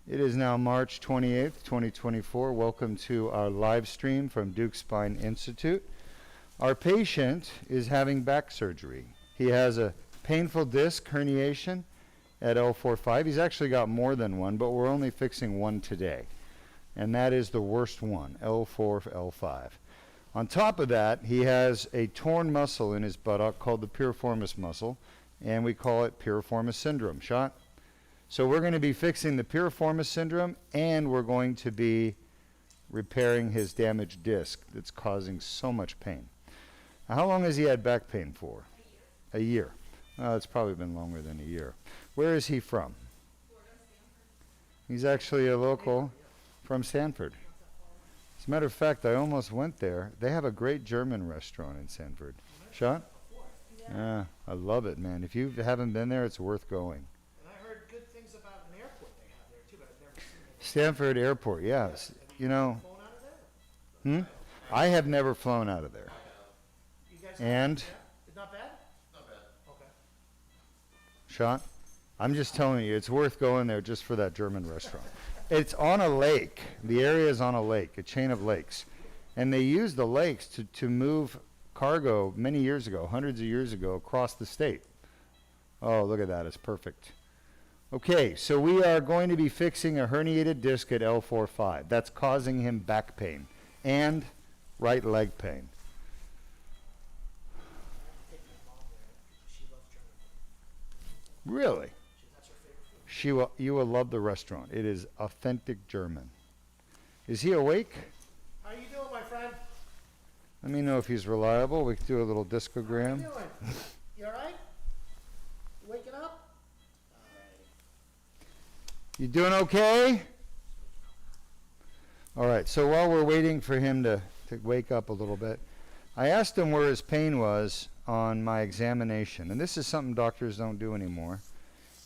It is now March 28th, 2024. Welcome to our live stream from Deuk Spine Institute. Our patient is having back surgery. He has a painful disc herniation at L4-5. He's actually got more than one, but we're only fixing one today. And that is the worst one, L4-L5. On top of that, he has a torn muscle in his buttock called the piriformis muscle, and we call it piriformis syndrome. Shot? So we're going to be fixing the piriformis syndrome, and we're going to be repairing his damaged disc that's causing so much pain. Now, how long has he had back pain for? A year. It's probably been longer than a year. Where is he from? He's actually a local from Sanford. As a matter of fact, I almost went there. They have a great German restaurant in Sanford. Sean? Yeah, I love it, man. If you haven't been there, it's worth going. Stanford Airport, yes. You know, I have never flown out of there. And? It's not bad? Not bad. Okay. Sean? I'm just telling you, it's worth going there just for that German restaurant. It's on a lake. The area is on a lake, a chain of lakes. And they used the lakes to move cargo many years ago, hundreds of years ago, across the state. Oh, look at that. It's perfect. Okay, so we are going to be fixing a herniated disc at L4-5. That's causing him back pain and right leg pain. Really? You will love the restaurant. It is authentic German. Is he awake? How you doing, my friend? Let me know if he's reliable. We can do a little discogram. How you doing? You all right? You waking up? You doing okay? All right, so while we're waiting for him to wake up a little bit, I asked him where his pain was on my examination. And this is something doctors don't do anymore.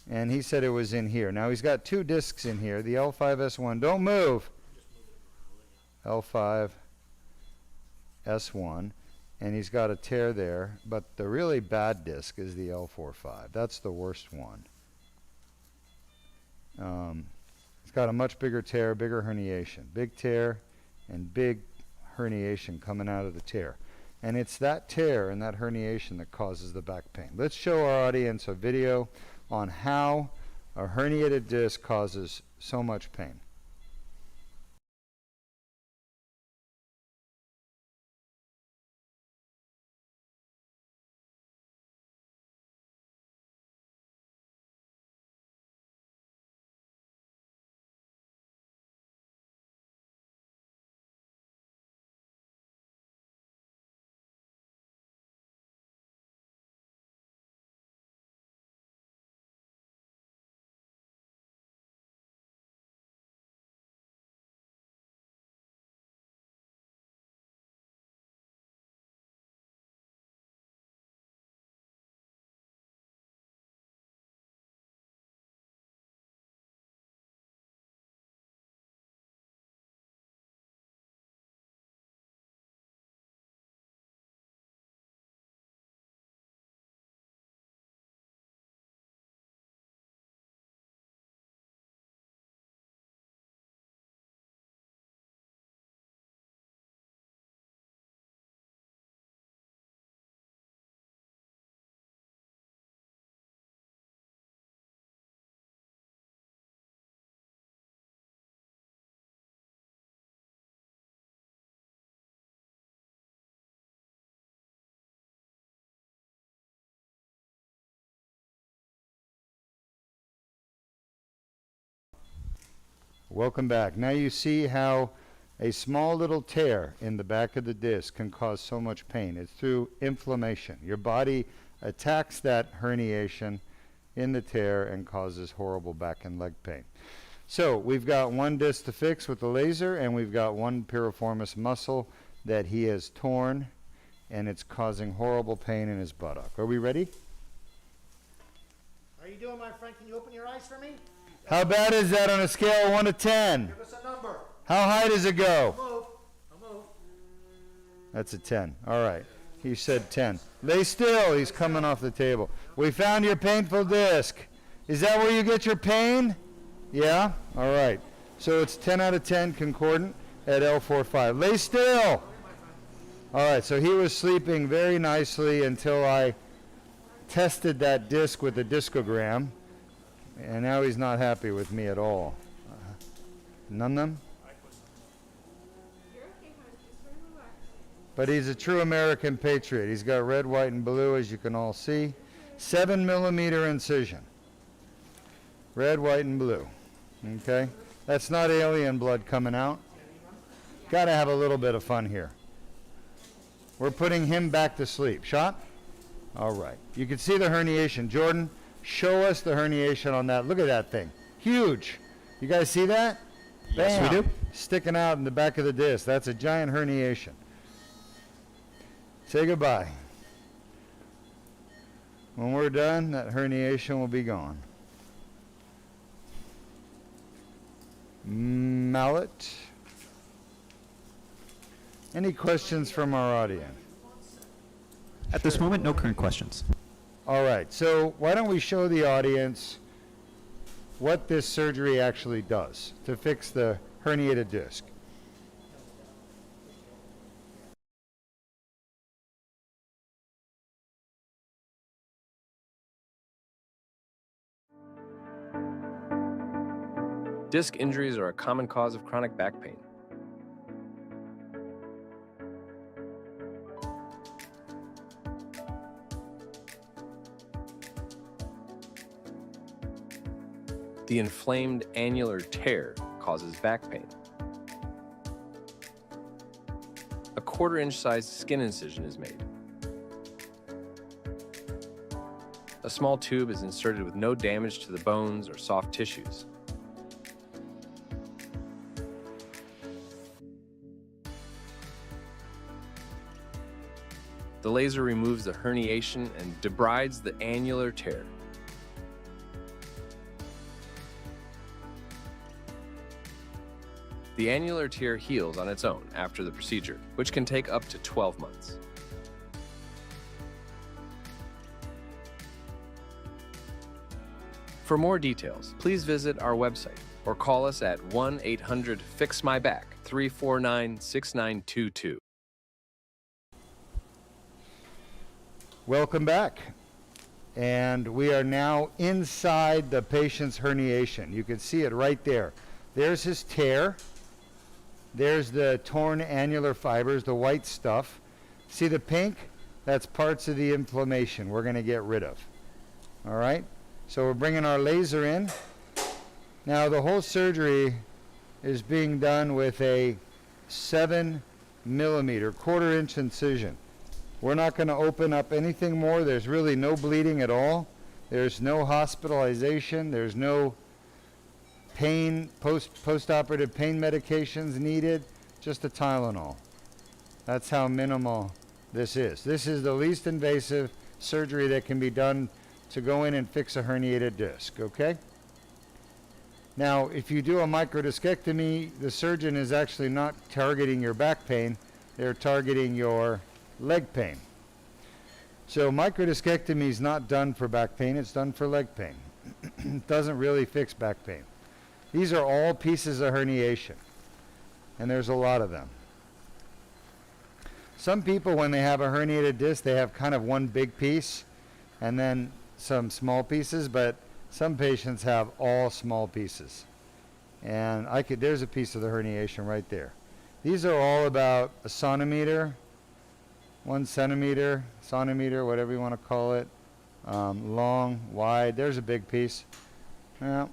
And he said it was in here. Now he's got two discs in here, the L5-S1. Don't move. L5-S1. And he's got a tear there. But the really bad disc is the L4-5. That's the worst one. It's got a much bigger tear, bigger herniation. Big tear and big herniation coming out of the tear. And it's that tear and that herniation that causes the back pain. Let's show our audience a video on how a herniated disc causes so much pain. Welcome back. Now you see how a small little tear in the back of the disc can cause so much pain. It's through inflammation. Your body attacks that herniation in the tear and causes horrible back and leg pain. So we've got one disc to fix with the laser, and we've got one piriformis muscle that he has torn, and it's causing horrible pain in his buttock. Are we ready? How you doing, my friend? Can you open your eyes for me? How bad is that on a scale of 1 to 10? Give us a number. How high does it go? I'll move. I'll move. That's a 10. All right. He said 10. Lay still. He's coming off the table. We found your painful disc. Is that where you get your pain? Yeah? All right. So it's 10 out of 10 concordant at L4-5. Lay still! All right, so he was sleeping very nicely until I tested that disc with the discogram, and now he's not happy with me at all. Num-num? But he's a true American patriot. He's got red, white, and blue, as you can all see. 7mm incision. Red, white, and blue. Okay? That's not alien blood coming out. Got to have a little bit of fun here. We're putting him back to sleep. Shot? All right. You can see the herniation. Jordan, show us the herniation on that. Look at that thing. Huge. You guys see that? Yes, Bam. we do. Sticking out in the back of the disc. That's a giant herniation. Say goodbye. When we're done, that herniation will be gone. Mallet. Any questions from our audience? At this moment, no current questions. All right, so why don't we show the audience what this surgery actually does to fix the herniated disc. Disc injuries are a common cause of chronic back pain. The inflamed annular tear causes back pain. A 1/4-inch sized skin incision is made. A small tube is inserted with no damage to the bones or soft tissues. The laser removes the herniation and debrides the annular tear. The annular tear heals on its own after the procedure, which can take up to 12 months. For more details, please visit our website or call us at 1-800-FIX-MY-BACK 349-6922. Welcome back. And we are now inside the patient's herniation. You can see it right there. There's his tear. There's the torn annular fibers, the white stuff. See the pink? That's parts of the inflammation we're going to get rid of. All right? So we're bringing our laser in. Now the whole surgery is being done with a 7mm, 1/4-inch incision. We're not going to open up anything more. There's really no bleeding at all. There's no hospitalization. There's no pain, post-operative pain medications needed, just a Tylenol. That's how minimal this is. This is the least invasive surgery that can be done to go in and fix a herniated disc, okay? Now, if you do a microdiscectomy, the surgeon is actually not targeting your back pain, they're targeting your leg pain. So microdiscectomy is not done for back pain, it's done for leg pain. It doesn't really fix back pain. These are all pieces of herniation, and there's a lot of them. Some people, when they have a herniated disc, they have kind of one big piece and then some small pieces, but some patients have all small pieces. And there's a piece of the herniation right there. These are all about a centimeter, 1 centimeter, centimeter, whatever you want to call it, long, wide. There's a big piece. Yeah.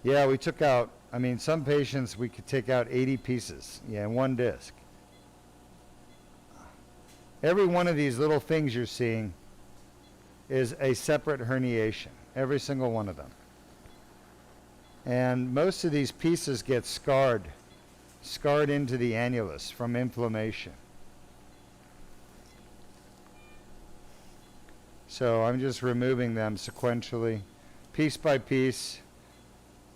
Yeah, we took out, some patients we could take out 80 pieces, in one disc. Every one of these little things you're seeing is a separate herniation, every single one of them. And most of these pieces get scarred into the annulus from inflammation. So I'm just removing them sequentially, piece by piece,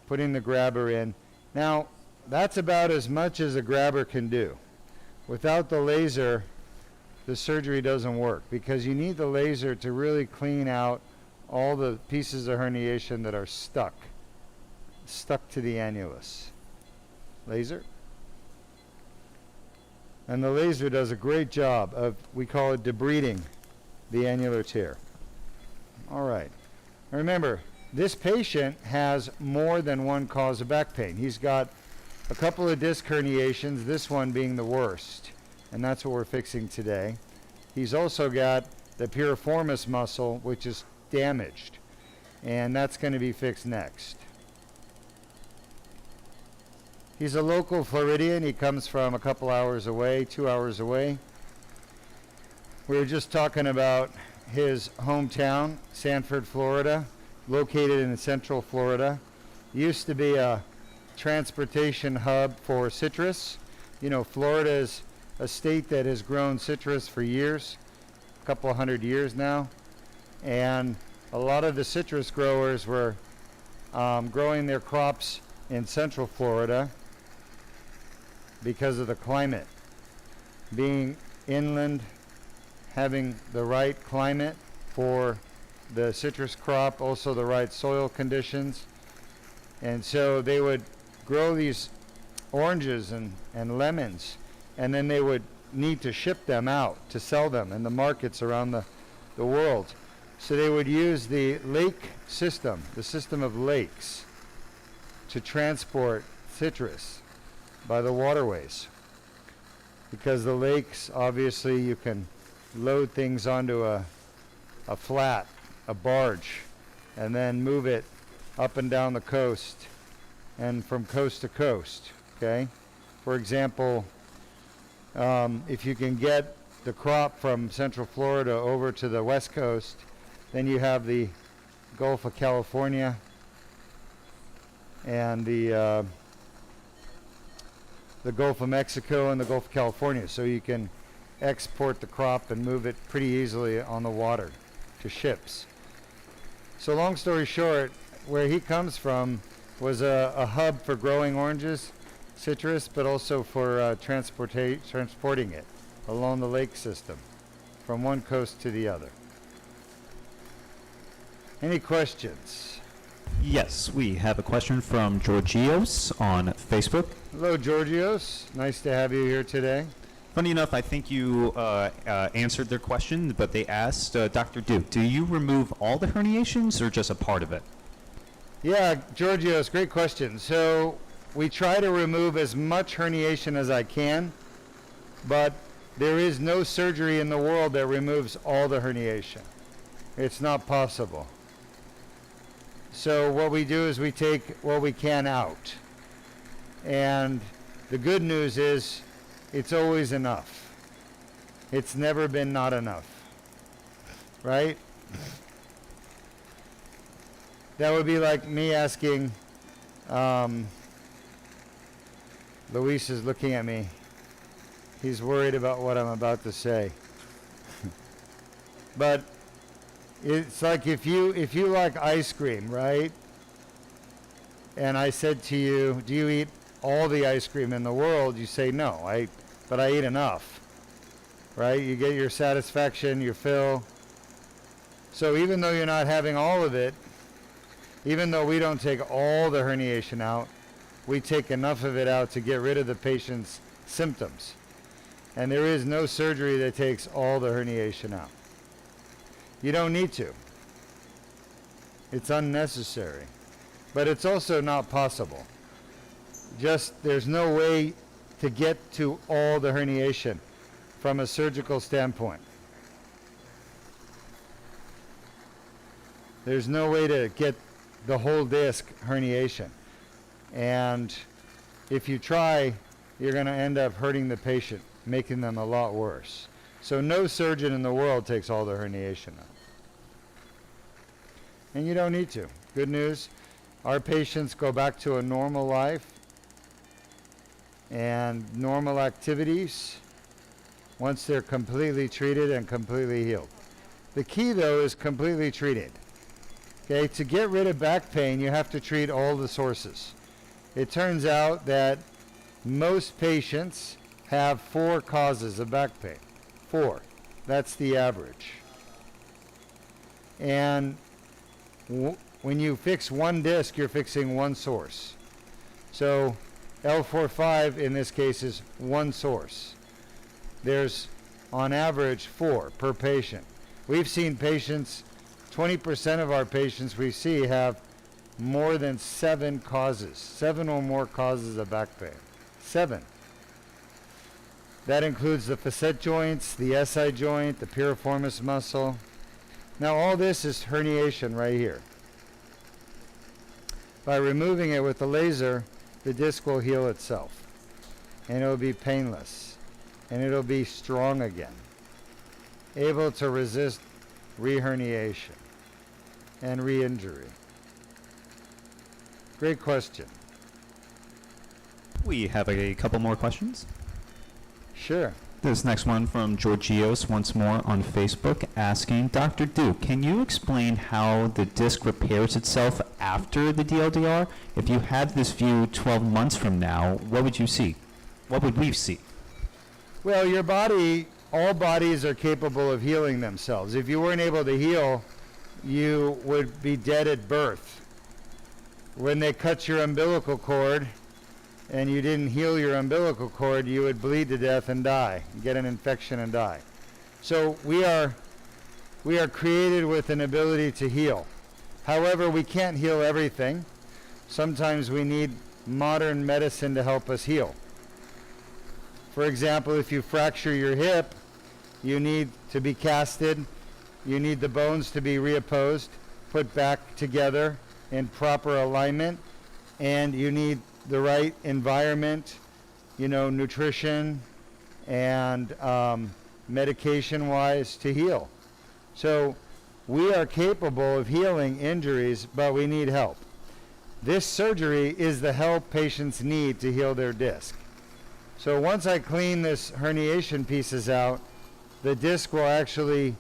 putting the grabber in. Now, that's about as much as a grabber can do. Without the laser, the surgery doesn't work because you need the laser to really clean out all the pieces of herniation that are stuck to the annulus. Laser. And the laser does a great job of, we call it debriding the annular tear. All right. Remember, this patient has more than one cause of back pain. He's got a couple of disc herniations, this one being the worst, and that's what we're fixing today. He's also got the piriformis muscle, which is damaged, and that's going to be fixed next. He's a local Floridian. He comes from a couple hours away, 2 hours away. We were just talking about his hometown, Sanford, Florida, located in central Florida. Used to be a transportation hub for citrus. You know, Florida is a state that has grown citrus for years, a couple hundred years now. And a lot of the citrus growers were growing their crops in central Florida because of the climate. Being inland, having the right climate for the citrus crop, also the right soil conditions. And so they would grow these oranges and lemons, and then they would need to ship them out to sell them in the markets around the world. So they would use the lake system, the system of lakes, to transport citrus by the waterways. Because the lakes, obviously, you can load things onto a flat, a barge, and then move it up and down the coast and from coast to coast, okay? For example, if you can get the crop from Central Florida over to the West Coast, then you have the Gulf of California and the Gulf of Mexico and the Gulf of California. So you can export the crop and move it pretty easily on the water to ships. So long story short, where he comes from was a hub for growing oranges, citrus, but also for transporting it along the lake system from one coast to the other. Any questions? Yes, we have a question from Georgios on Facebook. Hello, Georgios. Nice to have you here today. Funny enough, I think you answered their question, but they asked, Dr. Deuk, do you remove all the herniations or just a part of it? Yeah, Georgios, great question. So we try to remove as much herniation as I can, but there is no surgery in the world that removes all the herniation. It's not possible. So what we do is we take what we can out. And the good news is it's always enough. It's never been not enough. Right? That would be like me asking, Luis is looking at me. He's worried about what I'm about to say. But it's like if you like ice cream, right? And I said to you, do you eat all the ice cream in the world? You say no, but I eat enough, right? You get your satisfaction, your fill. So even though you're not having all of it, even though we don't take all the herniation out, we take enough of it out to get rid of the patient's symptoms. And there is no surgery that takes all the herniation out. You don't need to. It's unnecessary. But it's also not possible. Just there's no way to get to all the herniation from a surgical standpoint. There's no way to get the whole disc herniation. And if you try, you're going to end up hurting the patient, making them a lot worse. So no surgeon in the world takes all the herniation out. And you don't need to. Good news, our patients go back to a normal life and normal activities once they're completely treated and completely healed. The key, though, is completely treated. Okay, to get rid of back pain, you have to treat all the sources. It turns out that most patients have 4 causes of back pain. 4. That's the average. And When you fix one disc, you're fixing one source. So L4-5 in this case is one source. There's on average 4 per patient. We've seen patients, 20% of our patients we see have more than 7 causes, 7 or more causes of back pain. 7. That includes the facet joints, the SI joint, the piriformis muscle. Now all this is herniation right here. By removing it with the laser, the disc will heal itself. And it'll be painless. And it'll be strong again. Able to resist reherniation and re-injury. Great question. We have a couple more questions. Sure. This next one from Georgios once more on Facebook asking, Dr. Deuk, can you explain how the disc repairs itself after the DLDR? If you had this view 12 months from now, what would you see? What would we see? Well, your body, all bodies are capable of healing themselves. If you weren't able to heal, you would be dead at birth. When they cut your umbilical cord and you didn't heal your umbilical cord, you would bleed to death and die, get an infection and die. So we are created with an ability to heal. However, we can't heal everything. Sometimes we need modern medicine to help us heal. For example, if you fracture your hip, you need to be casted. You need the bones to be reopposed, put back together in proper alignment, and you need the right environment, nutrition and medication-wise to heal. So we are capable of healing injuries, but we need help. This surgery is the help patients need to heal their disc. So once I clean this herniation pieces out, the disc will actually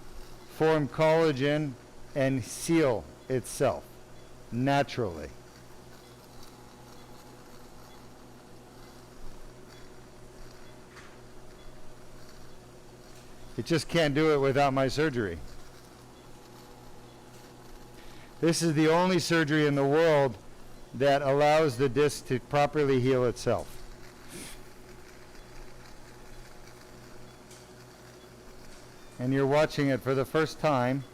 form collagen and seal itself naturally. It just can't do it without my surgery. This is the only surgery in the world that allows the disc to properly heal itself. And you're watching it for the first time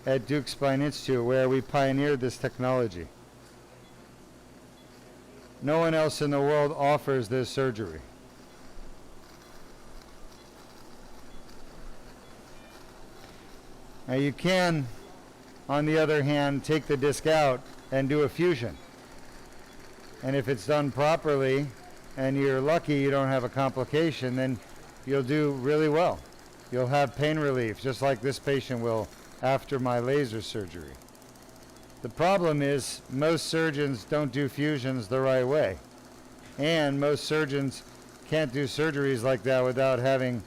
at Deuk Spine Institute, where we pioneered this technology. No one else in the world offers this surgery. Now you can, on the other hand, take the disc out and do a fusion. And if it's done properly and you're lucky you don't have a complication, then you'll do really well. You'll have pain relief, just like this patient will after my laser surgery. The problem is most surgeons don't do fusions the right way. And most surgeons can't do surgeries like that without having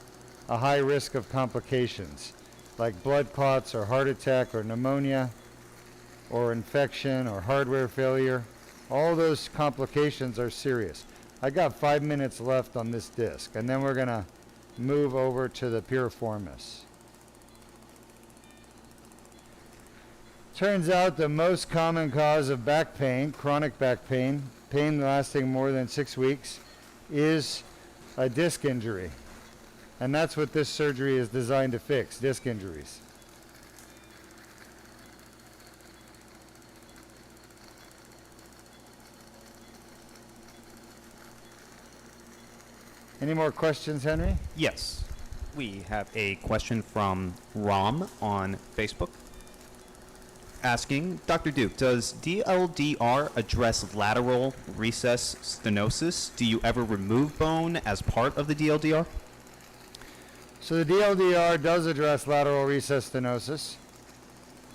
a high risk of complications, like blood clots or heart attack or pneumonia or infection or hardware failure. All those complications are serious. I got 5 minutes left on this disc, and then we're going to move over to the piriformis. Turns out the most common cause of back pain, chronic back pain, pain lasting more than 6 weeks, is a disc injury. And that's what this surgery is designed to fix, disc injuries. Any more questions, Henry? Yes. We have a question from Ram on Facebook asking, Dr. Deuk, does DLDR address lateral recess stenosis? Do you ever remove bone as part of the DLDR? So the DLDR does address lateral recess stenosis.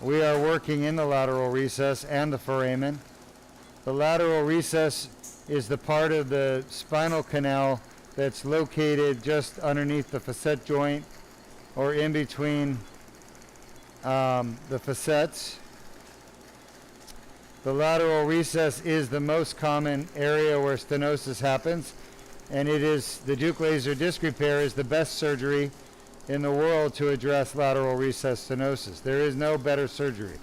We are working in the lateral recess and the foramen. The lateral recess is the part of the spinal canal that's located just underneath the facet joint or in between the facets. The lateral recess is the most common area where stenosis happens, and it is the Deuk laser disc repair is the best surgery in the world to address lateral recess stenosis. There is no better surgery.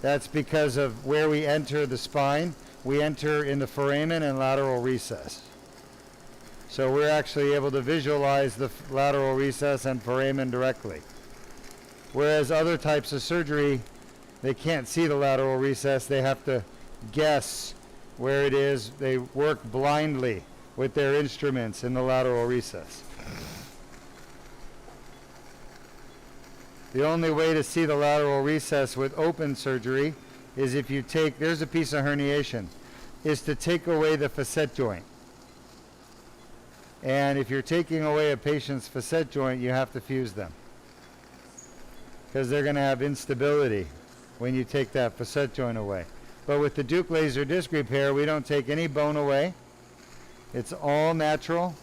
That's because of where we enter the spine. We enter in the foramen and lateral recess. So we're actually able to visualize the lateral recess and foramen directly. Whereas other types of surgery, they can't see the lateral recess. They have to guess where it is. They work blindly with their instruments in the lateral recess. The only way to see the lateral recess with open surgery is if you take, there's a piece of herniation, is to take away the facet joint. And if you're taking away a patient's facet joint, you have to fuse them, because they're going to have instability when you take that facet joint away. But with the Deuk laser disc repair, we don't take any bone away. It's all natural.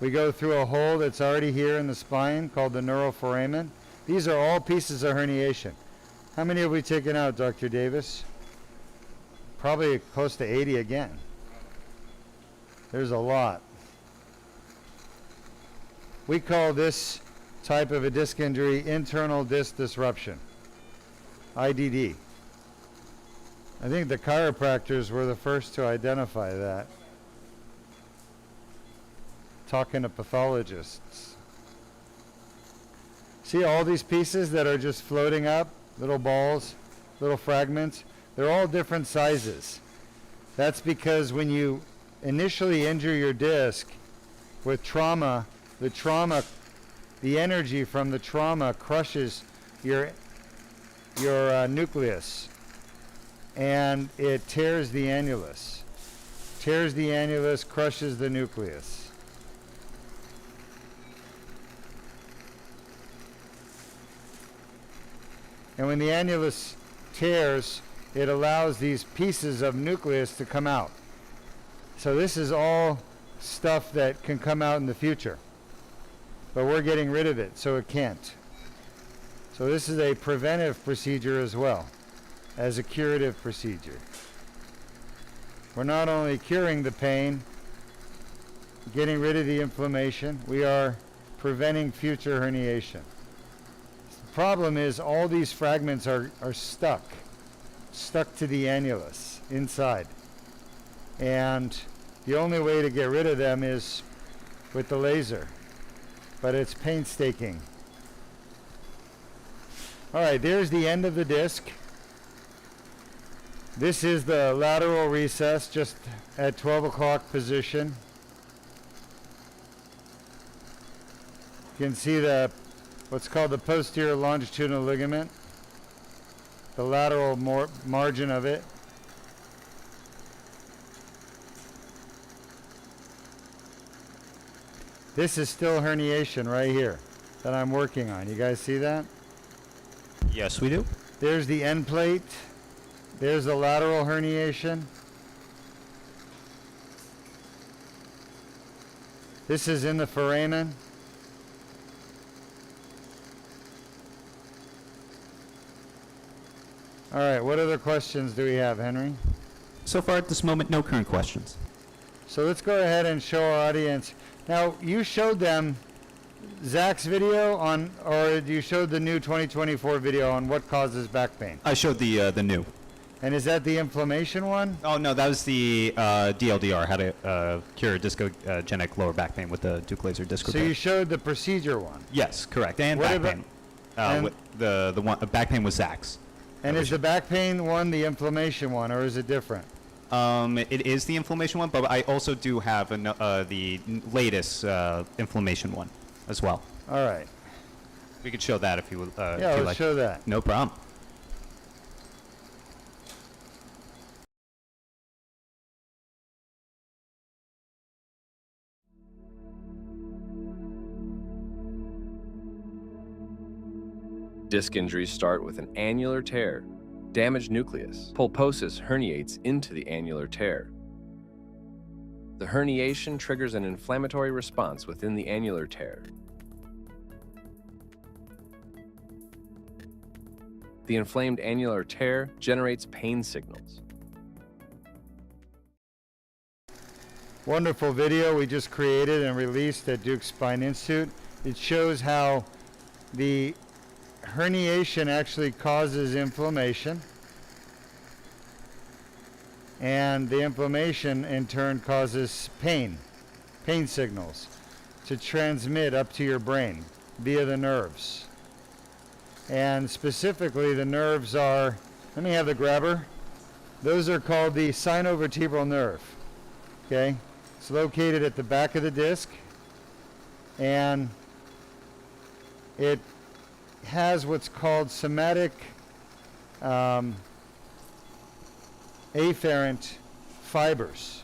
We go through a hole that's already here in the spine called the neuroforamen. These are all pieces of herniation. How many have we taken out, Dr. Davis? Probably close to 80 again. There's a lot. We call this type of a disc injury internal disc disruption, IDD. I think the chiropractors were the first to identify that, talking to pathologists. See all these pieces that are just floating up, little balls, little fragments? They're all different sizes. That's because when you initially injure your disc with trauma, the energy from the trauma crushes your nucleus, and it tears the annulus. Tears the annulus, crushes the nucleus. And when the annulus tears, it allows these pieces of nucleus to come out. So this is all stuff that can come out in the future, but we're getting rid of it so it can't. So this is a preventive procedure as well as a curative procedure. We're not only curing the pain, getting rid of the inflammation, we are preventing future herniation. The problem is all these fragments are stuck to the annulus inside. And the only way to get rid of them is with the laser, but it's painstaking. All right, there's the end of the disc. This is the lateral recess, just at 12 o'clock position. You can see what's called the posterior longitudinal ligament, the lateral margin of it. This is still herniation right here that I'm working on. You guys see that? Yes, we do. There's the end plate. There's the lateral herniation. This is in the foramen. All right, what other questions do we have, Henry? So far at this moment, no current questions. So let's go ahead and show our audience. Now, you showed them Zach's video or you showed the new 2024 video on what causes back pain? I showed the new. And is that the inflammation one? Oh no, that was the DLDR, how to cure discogenic lower back pain with the Deuk laser disc So repair. you showed the procedure one. Yes, correct, and What back about- pain. and- With the one back pain was Zach's. And is the back pain one the inflammation one, or is it different? It is the inflammation one, but I also do have the latest inflammation one as well. All right. We could show that if you would. Yeah, if you let's like. show that. No problem. Disc injuries start with an annular tear, damaged nucleus. Pulposis herniates into the annular tear. The herniation triggers an inflammatory response within the annular tear. The inflamed annular tear generates pain signals. Wonderful video we just created and released at Duke Spine Institute. It shows how the herniation actually causes inflammation, and the inflammation in turn causes pain signals to transmit up to your brain via the nerves. And specifically the nerves are, let me have the grabber. Those are called the sinovertebral nerve. Okay? It's located at the back of the disc, and it has what's called somatic afferent fibers.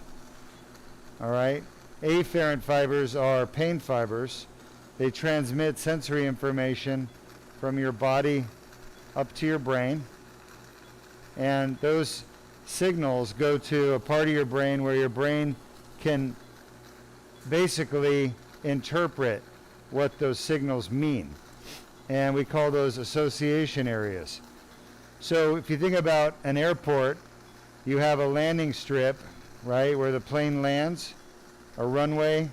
All right? Afferent fibers are pain fibers. They transmit sensory information from your body up to your brain, and those signals go to a part of your brain where your brain can basically interpret what those signals mean, and we call those association areas. So if you think about an airport, you have a landing strip, right, where the plane lands, a runway,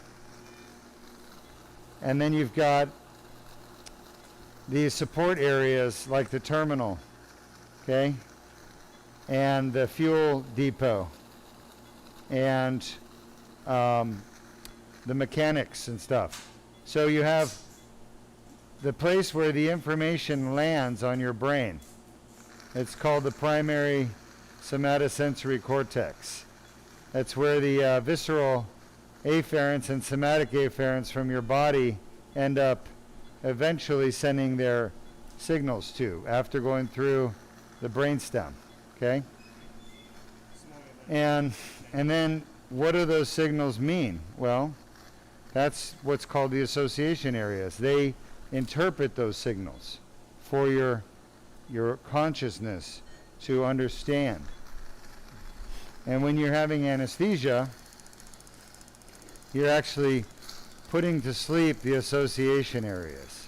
and then you've got these support areas like the terminal, okay, and the fuel depot, and the mechanics and stuff. So you have the place where the information lands on your brain. It's called the primary somatosensory cortex. That's where the visceral afferents and somatic afferents from your body end up eventually sending their signals to after going through the brainstem. Okay? And then what do those signals mean? Well, that's what's called the association areas. They interpret those signals for your consciousness to understand. And when you're having anesthesia, you're actually putting to sleep the association areas.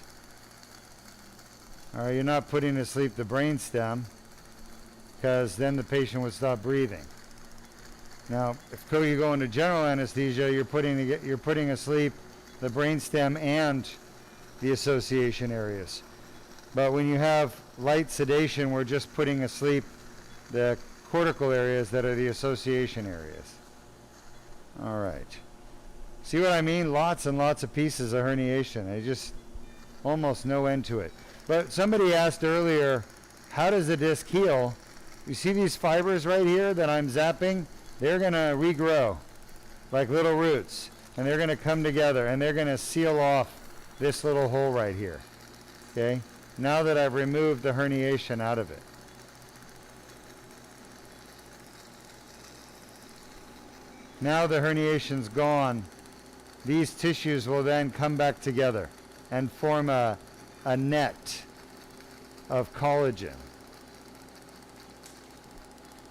All right, you're not putting to sleep the brainstem, because then the patient would stop breathing. Now, if you go into general anesthesia, you're putting asleep the brainstem and the association areas. But when you have light sedation, we're just putting asleep the cortical areas that are the association areas. All right. See what I mean? Lots and lots of pieces of herniation. There's just almost no end to it. But somebody asked earlier, how does the disc heal? You see these fibers right here that I'm zapping? They're going to regrow like little roots, and they're going to come together, and they're going to seal off this little hole right here. Okay? Now that I've removed the herniation out of it. Now the herniation's gone. These tissues will then come back together and form a net of collagen.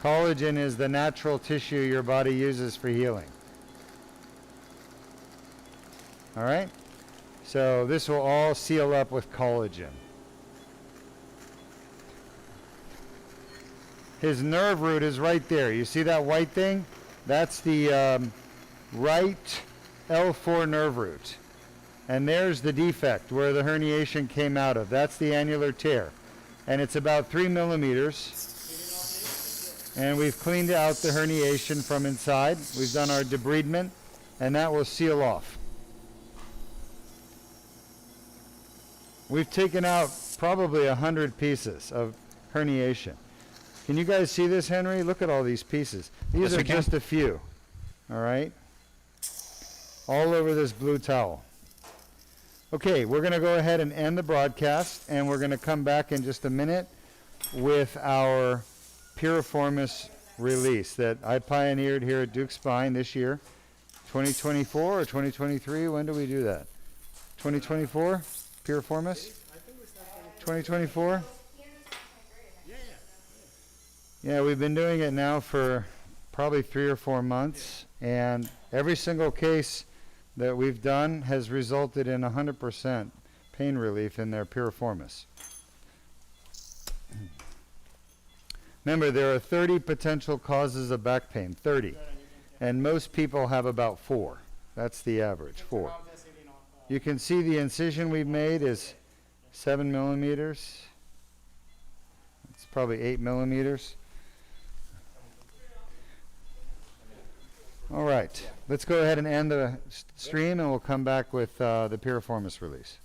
Collagen is the natural tissue your body uses for healing. All right? So this will all seal up with collagen. His nerve root is right there. You see that white thing? That's the right L4 nerve root. And there's the defect where the herniation came out of. That's the annular tear. And it's about 3 millimeters. And we've cleaned out the herniation from inside. We've done our debridement, and that will seal off. We've taken out probably 100 pieces of herniation. Can you guys see this, Henry? Look at all these pieces. These are just a few. All right? All over this blue towel. Okay, we're going to go ahead and end the broadcast, and we're going to come back in just a minute with our piriformis release that I pioneered here at Deuk Spine this year. 2024 or 2023? When do we do that? 2024? Piriformis? 2024? Yeah, we've been doing it now for probably 3 or 4 months, and every single case that we've done has resulted in 100% pain relief in their piriformis. Remember, there are 30 potential causes of back pain, 30, and most people have about 4. That's the average, 4. You can see the incision we've made is 7 millimeters. It's probably 8 millimeters. All right, let's go ahead and end the stream, and we'll come back with the piriformis release.